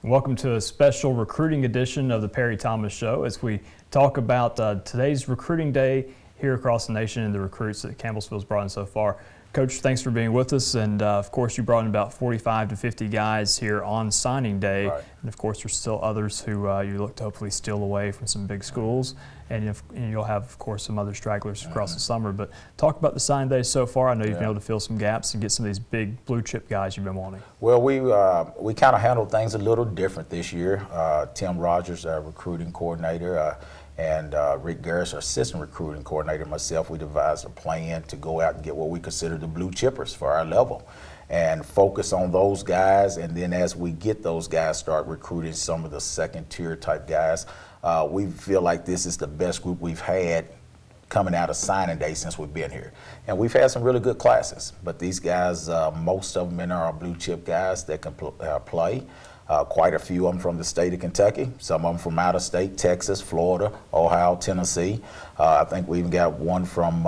Welcome to a special recruiting edition of the Perry Thomas Show as we talk about today's recruiting day here across the nation and the recruits that Campbellsville's brought in so far. Coach, thanks for being with us, and of course you brought in about 45 to 50 guys here on signing day, right. And of course there's still others who you look to hopefully steal away from some big schools, and you'll have of course some other stragglers across the summer. But talk about the signing day so far. I know you've been able to fill some gaps and get some of these big blue chip guys you've been wanting. Well, we kind of handled things a little different this year. Tim Rogers, our recruiting coordinator, and Rick Garris, our assistant recruiting coordinator, myself, we devised a plan to go out and get what we consider the blue chippers for our level and focus on those guys. And then as we get those guys, start recruiting some of the second tier type guys. We feel like this is the best group we've had coming out of signing day since we've been here. And we've had some really good classes, but these guys, most of them in are blue chip guys that can play. Quite a few of them from the state of Kentucky, some of them from out of state, Texas, Florida, Ohio, Tennessee. I think we even got one from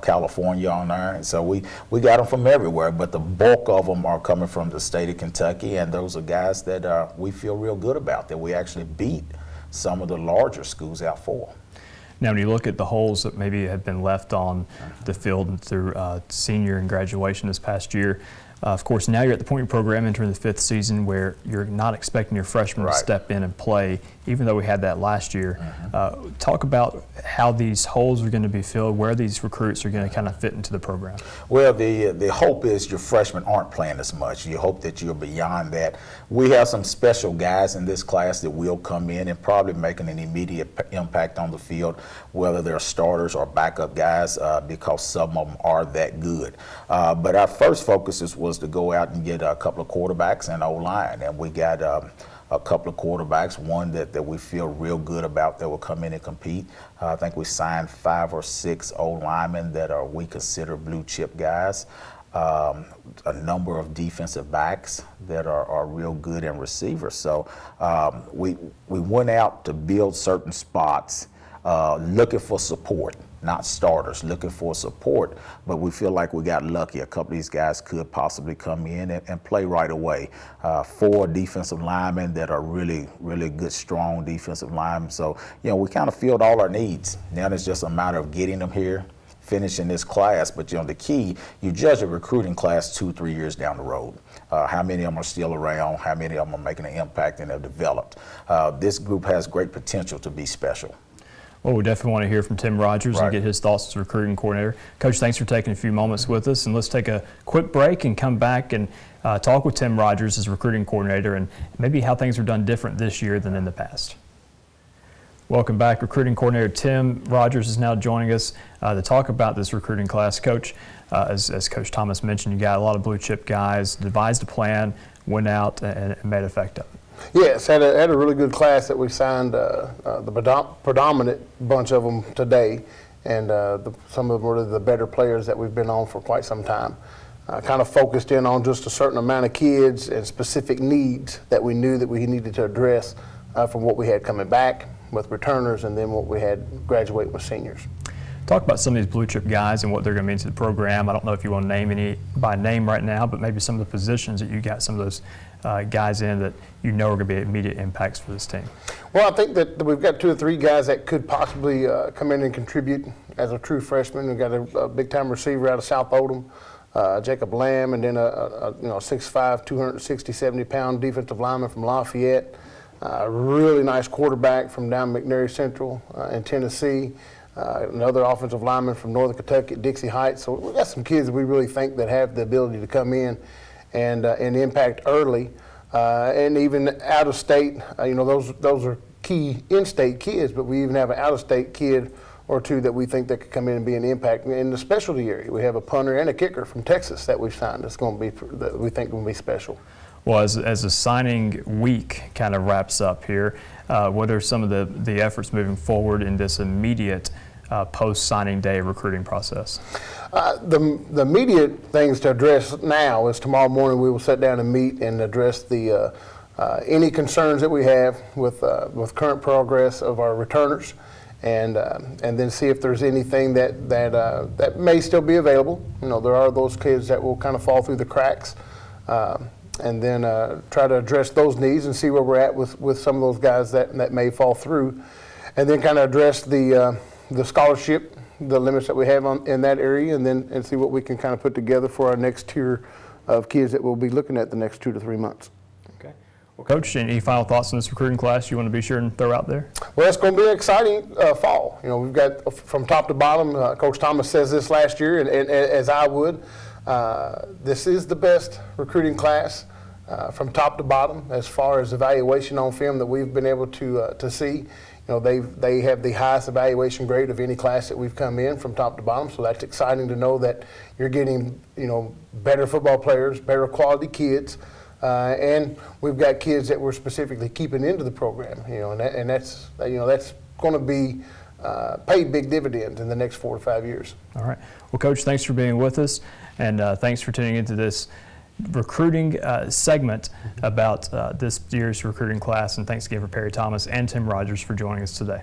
California on there. And so we got them from everywhere, but the bulk of them are coming from the state of Kentucky, and those are guys that we feel real good about, that we actually beat some of the larger schools out for. Now, when you look at the holes that maybe have been left on the field through senior and graduation this past year, of course, now you're at the point in your program entering the 5th season where you're not expecting your freshmen to step in and play, even though we had that last year. Talk about how these holes are going to be filled, where these recruits are going to kind of fit into the program. Well, the hope is your freshmen aren't playing as much. You hope that you're beyond that. We have some special guys in this class that will come in and probably making an immediate impact on the field, whether they're starters or backup guys, because some of them are that good. But our first focus was to go out and get a couple of quarterbacks and O-line, and we got a couple of quarterbacks, one that we feel real good about that will come in and compete. I think we signed 5 or 6 O-linemen that we consider blue chip guys. A number of defensive backs that are real good and receivers. So we went out to build certain spots looking for support. Not starters, looking for support, but we feel like we got lucky. A couple of these guys could possibly come in and play right away. 4 defensive linemen that are really, really good, strong defensive linemen. So, we kind of filled all our needs. Now it's just a matter of getting them here, finishing this class. But, the key, you judge a recruiting class 2-3 years down the road. How many of them are still around? How many of them are making an impact and have developed? This group has great potential to be special. Well, we definitely want to hear from Tim Rogers and get his thoughts as recruiting coordinator. Coach, thanks for taking a few moments with us, and let's take a quick break and come back and talk with Tim Rogers as recruiting coordinator and maybe how things are done different this year than in the past. Welcome back. Recruiting coordinator Tim Rogers is now joining us to talk about this recruiting class. Coach, as Coach Thomas mentioned, you got a lot of blue chip guys, devised a plan, went out and made effect of it. Yes, had a really good class that we signed, the predominant bunch of them today, and some of them were the better players that we've been on for quite some time. Kind of focused in on just a certain amount of kids and specific needs that we knew that we needed to address from what we had coming back with returners and then what we had graduating with seniors. Talk about some of these blue chip guys and what they're going to mean to the program. I don't know if you want to name any by name right now, but maybe some of the positions that you got some of those guys in that are going to be immediate impacts for this team. Well, I think that we've got 2 or 3 guys that could possibly come in and contribute as a true freshman. We've got a big-time receiver out of South Oldham, Jacob Lamb, and then a 6'5", 260, 70-pound defensive lineman from Lafayette. A really nice quarterback from down McNary Central in Tennessee. Another offensive lineman from Northern Kentucky at Dixie Heights. So we've got some kids that we really think that have the ability to come in and impact early, and even out of state. Those are key in-state kids, but we even have an out-of-state kid or 2 that we think that could come in and be an impact in the specialty area. We have a punter and a kicker from Texas that we've signed. That's going to be that we think will be special. Well, as the signing week kind of wraps up here, what are some of the efforts moving forward in this immediate post-signing day recruiting process? The immediate things to address now is tomorrow morning we will sit down and meet and address the any concerns that we have with current progress of our returners, and then see if there's anything that may still be available. There are those kids that will kind of fall through the cracks. and then try to address those needs and see where we're at with some of those guys that may fall through, and then kind of address the scholarship, the limits that we have in that area, and see what we can kind of put together for our next tier of kids that we'll be looking at the next 2 to 3 months. Okay. Well, Coach, any final thoughts on this recruiting class you want to be sure and throw out there? Well, it's going to be an exciting fall. You know, we've got from top to bottom. Coach Thomas says this last year, and as I would, this is the best recruiting class from top to bottom as far as evaluation on film that we've been able to see. You know, they have the highest evaluation grade of any class that we've come in from top to bottom. So that's exciting to know that you're getting, you know, better football players, better quality kids, and we've got kids that we're specifically keeping into the program. You know, and that's going to be pay big dividends in the next 4 to 5 years. All right. Well, Coach, thanks for being with us, and thanks for tuning into this recruiting segment about this year's recruiting class, and thanks again for Perry Thomas and Tim Rogers for joining us today.